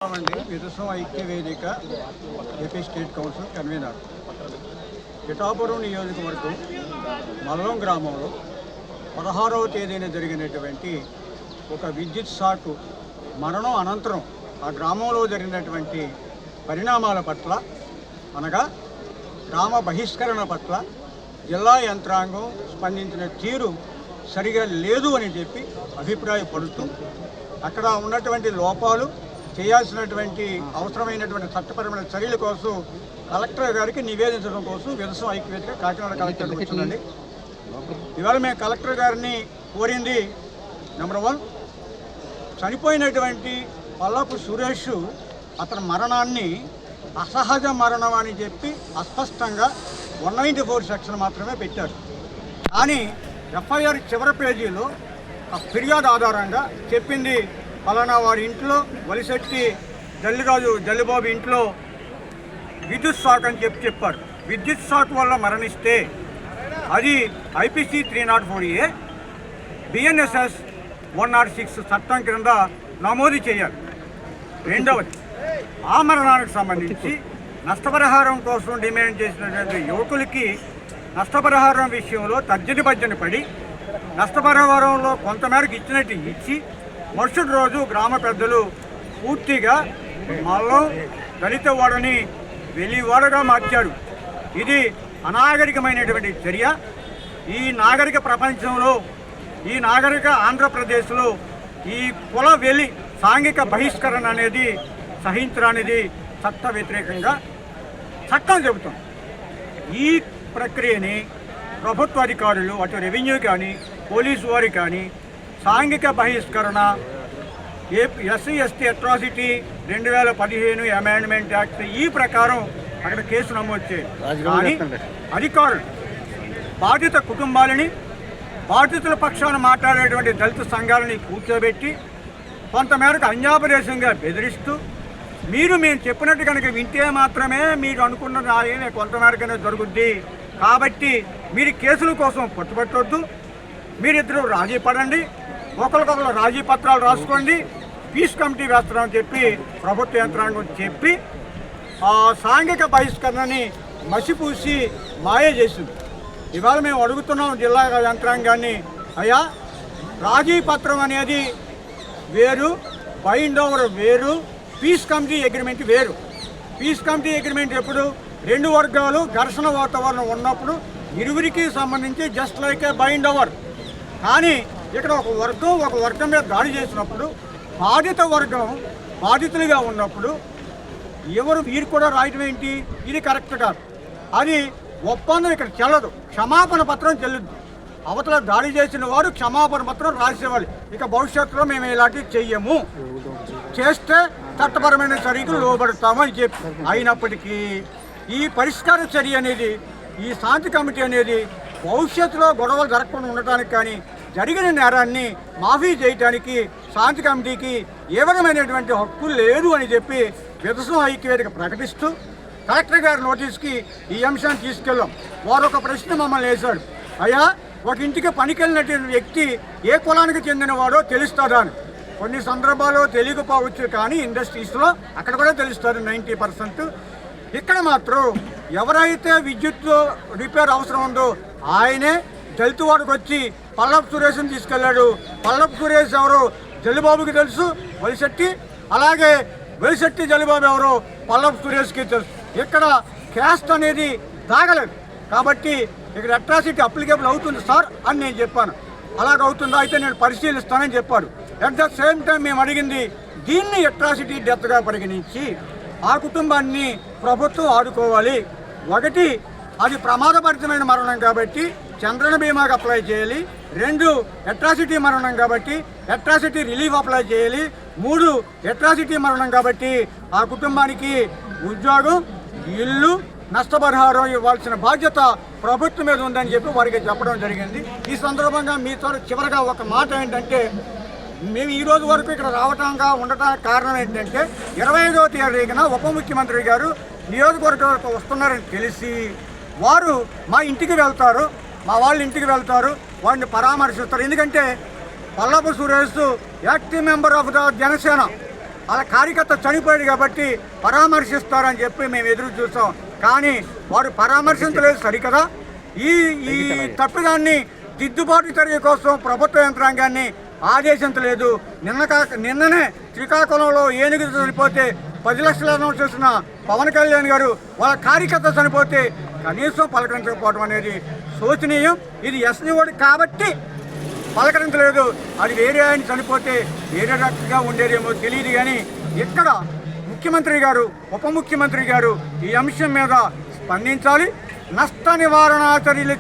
విదుసం ఐక్య వేదిక AP state council convener. Pithapuram నియోజకవర్గం మల్లం గ్రామంలో 16వ తేదీన జరిగినటువంటి ఒక విద్యుత్ షాక్ మరణం అనంతరం ఆ గ్రామంలో జరిగినటువంటి పరిణామాల పట్ల అనగా గ్రామ బహిష్కరణ పట్ల జిల్లా యంత్రాంగం స్పందించిన తీరు సరిగా లేదు అని చెప్పి అభిప్రాయపడుతూ అక్కడ ఉన్నటువంటి లోపాలు చేయాల్సినటువంటి అవసరమైనటువంటి చట్టపరమైన చర్యల కోసం కలెక్టర్ గారికి నివేదించడం కోసం విదుసం ఐక్యవేదిక కాకినాడ కలెక్టర్ వచ్చిందండి. ఇవాళ మేము కలెక్టర్ గారిని కోరింది నెంబర్ 1, చనిపోయినటువంటి పల్లపు సురేష్ అతని మరణాన్ని అసహజ మరణం అని చెప్పి అస్పష్టంగా 194 సెక్షన్ మాత్రమే పెట్టారు. కానీ ఎఫ్ఐఆర్ చివరి పేజీలో ఆ ఫిర్యాదు ఆధారంగా చెప్పింది పలానా వారి ఇంట్లో వలిశెట్టి జల్లిబాబు ఇంట్లో విద్యుత్ షాక్ అని చెప్పారు. విద్యుత్ షాక్ వల్ల మరణిస్తే అది ఐపీసీ 304A బిఎన్ఎస్ఎస్ 106 చట్టం క్రింద నమోదు చేయాలి. రెండవది, ఆ మరణానికి సంబంధించి నష్టపరిహారం కోసం డిమాండ్ చేసినటువంటి యువకులకి నష్టపరిహారం విషయంలో తర్జని భర్జన పడి నష్టపరిహారంలో కొంతమేరకు ఇచ్చినట్టు ఇచ్చి మరుసటి రోజు గ్రామ పెద్దలు పూర్తిగా మల్లం దళిత వాడని వెలివాడగా మార్చారు. ఇది అనాగరికమైనటువంటి చర్య. ఈ నాగరిక ప్రపంచంలో, ఈ నాగరిక ఆంధ్రప్రదేశ్లో ఈ కుల వెలి సాంఘిక బహిష్కరణ అనేది సహించరానిది, చట్ట వ్యతిరేకంగా చట్టం చెబుతాం. ఈ ప్రక్రియని ప్రభుత్వ అధికారులు అటు రెవెన్యూ కానీ పోలీసు వారి కానీ సాంఘిక బహిష్కరణ SC ST atrocity 2015 amendment act ఈ ప్రకారం అక్కడ కేసు నమోదు చేయాలి. కానీ అధికారులు బాధిత కుటుంబాలని, బాధితుల పక్షాన మాట్లాడేటువంటి దళిత సంఘాలని కూర్చోబెట్టి కొంతమేరకు అన్యాపదేశంగా బెదిరిస్తూ మేము చెప్పినట్టు కనుక వింటే మాత్రమే మీరు అనుకున్నది కొంతమేరకనే జరుగుద్ది, కాబట్టి మీరు కేసుల కోసం పట్టుబట్టొద్దు, మీరిద్దరూ రాజీ పడండి, ఒకరికొకరు రాజీ పత్రాలు రాసుకోండి, పీస్ కమిటీ వేస్తామని చెప్పి ప్రభుత్వ యంత్రాంగం చెప్పి ఆ సాంఘిక బహిష్కరణని మసిపూసి మాయ చేసింది. ఇవాళ మేము అడుగుతున్నాం జిల్లా యంత్రాంగాన్ని, అయ్యా రాజీ పత్రం అనేది వేరు, బైండ్ ఓవర్ వేరు, పీస్ కమిటీ అగ్రిమెంట్ వేరు. పీస్ కమిటీ అగ్రిమెంట్ ఎప్పుడు 2 వర్గాలు ఘర్షణ వాతావరణం ఉన్నప్పుడు ఇరువురికి సంబంధించి జస్ట్ లైక్ ఏ బైండ్ ఓవర్. కానీ ఇక్కడ ఒక వర్గం మీద దాడి చేసినప్పుడు బాధిత వర్గం బాధితులుగా ఉన్నప్పుడు వీరు కూడా రాయటం ఏంటి? ఇది కరెక్ట్ కాదు. అది ఒప్పందం ఇక్కడ చెల్లదు. క్షమాపణ పత్రం చెల్లుద్ది. అవతల దాడి చేసిన వారు క్షమాపణ పత్రం రాసేవాళ్ళు. ఇక భవిష్యత్తులో మేము ఇలాంటివి చెయ్యము, చేస్తే చట్టపరమైన చర్యకు లోబడతామని చెప్పి అయినప్పటికీ ఈ పరిష్కార చర్య అనేది, ఈ శాంతి కమిటీ అనేది భవిష్యత్తులో గొడవలు జరగకుండా ఉండటానికి కానీ జరిగిన నేరాన్ని మాఫీ చేయడానికి శాంతి కమిటీకి ఏ విధమైనటువంటి హక్కు లేదు అని చెప్పి విదుసం ఐక్యవేదిక ప్రకటిస్తూ కలెక్టర్ గారి నోటీస్కి ఈ అంశాన్ని తీసుకెళ్ళాం. వారు ఒక ప్రశ్న మమ్మల్ని వేశాడు, అయ్యా ఒక ఇంటికి పనికెళ్ళినటువంటి వ్యక్తి ఏ కులానికి చెందినవాడో తెలుస్తుందా అని. కొన్ని సందర్భాల్లో తెలియకపోవచ్చు, కానీ ఇండస్ట్రీస్లో అక్కడ కూడా తెలుస్తుంది 90%. ఇక్కడ మాత్రం ఎవరైతే విద్యుత్ రిపేర్ అవసరం ఉందో ఆయనే దళిత వాడికి వచ్చి పల్లపు సురేష్ని తీసుకెళ్ళాడు. పల్లపు సురేష్ ఎవరో జల్లిబాబుకి తెలుసు, వలిశెట్టి, అలాగే వలిశెట్టి జల్లిబాబు ఎవరో పల్లపు సురేష్కి తెలుసు. ఇక్కడ క్యాస్ట్ అనేది దాగలేదు, కాబట్టి ఇక్కడ అట్రాసిటీ అప్లికేబుల్ అవుతుంది సార్ అని నేను చెప్పాను. అలాగవుతుందా, అయితే నేను పరిశీలిస్తానని చెప్పాడు. అట్ ద సేమ్ టైం మేము అడిగింది, దీన్ని అట్రాసిటీ డెత్గా పరిగణించి ఆ కుటుంబాన్ని ప్రభుత్వం ఆదుకోవాలి. ఒకటి, అది ప్రమాదభరితమైన మరణం కాబట్టి చంద్రన బీమాకి అప్లై చేయాలి. 2, అట్రాసిటీ మరణం కాబట్టి అట్రాసిటీ రిలీఫ్ అప్లై చేయాలి. 3, అట్రాసిటీ మరణం కాబట్టి ఆ కుటుంబానికి ఉద్యోగం, ఇల్లు, నష్టపరిహారం ఇవ్వాల్సిన బాధ్యత ప్రభుత్వం మీద ఉందని చెప్పి వారికి చెప్పడం జరిగింది. ఈ సందర్భంగా మీతో చివరిగా ఒక మాట ఏంటంటే, మేము ఈ రోజు వరకు ఇక్కడ రావటంగా ఉండటానికి కారణం ఏంటంటే 25వ తేదీన ఉప ముఖ్యమంత్రి గారు నియోజకవర్గం వస్తున్నారని తెలిసి వారు మా ఇంటికి వెళ్తారు, మా వాళ్ళ ఇంటికి వెళ్తారు, వాడిని పరామర్శిస్తారు. ఎందుకంటే Pallapu Suresh active member of the Janasena, వాళ్ళ కార్యకర్త చనిపోయాడు కాబట్టి పరామర్శిస్తారని చెప్పి మేము ఎదురు చూస్తాం. కానీ వారు పరామర్శించలేదు సరికదా. ఈ ఈ తప్పిదాన్ని దిద్దుబాటు చర్య కోసం ప్రభుత్వ యంత్రాంగాన్ని ఆదేశించలేదు. నిన్ననే శ్రీకాకుళంలో ఏనుగు చనిపోతే 10 లక్షలు అనౌన్స్ చేసిన పవన్ కళ్యాణ్ గారు వాళ్ళ కార్యకర్త చనిపోతే కనీసం పలకరించకపోవడం అనేది శోచనీయం. ఇది ఎస్సీఓడి కాబట్టి పలకరించలేదు. అది వేరే ఆయన చనిపోతే వేరే రకంగా ఉండేదేమో తెలియదు. కానీ ఇక్కడ ముఖ్యమంత్రి గారు, ఉప ముఖ్యమంత్రి గారు ఈ అంశం మీద స్పందించాలి. నష్ట నివారణ చర్యలు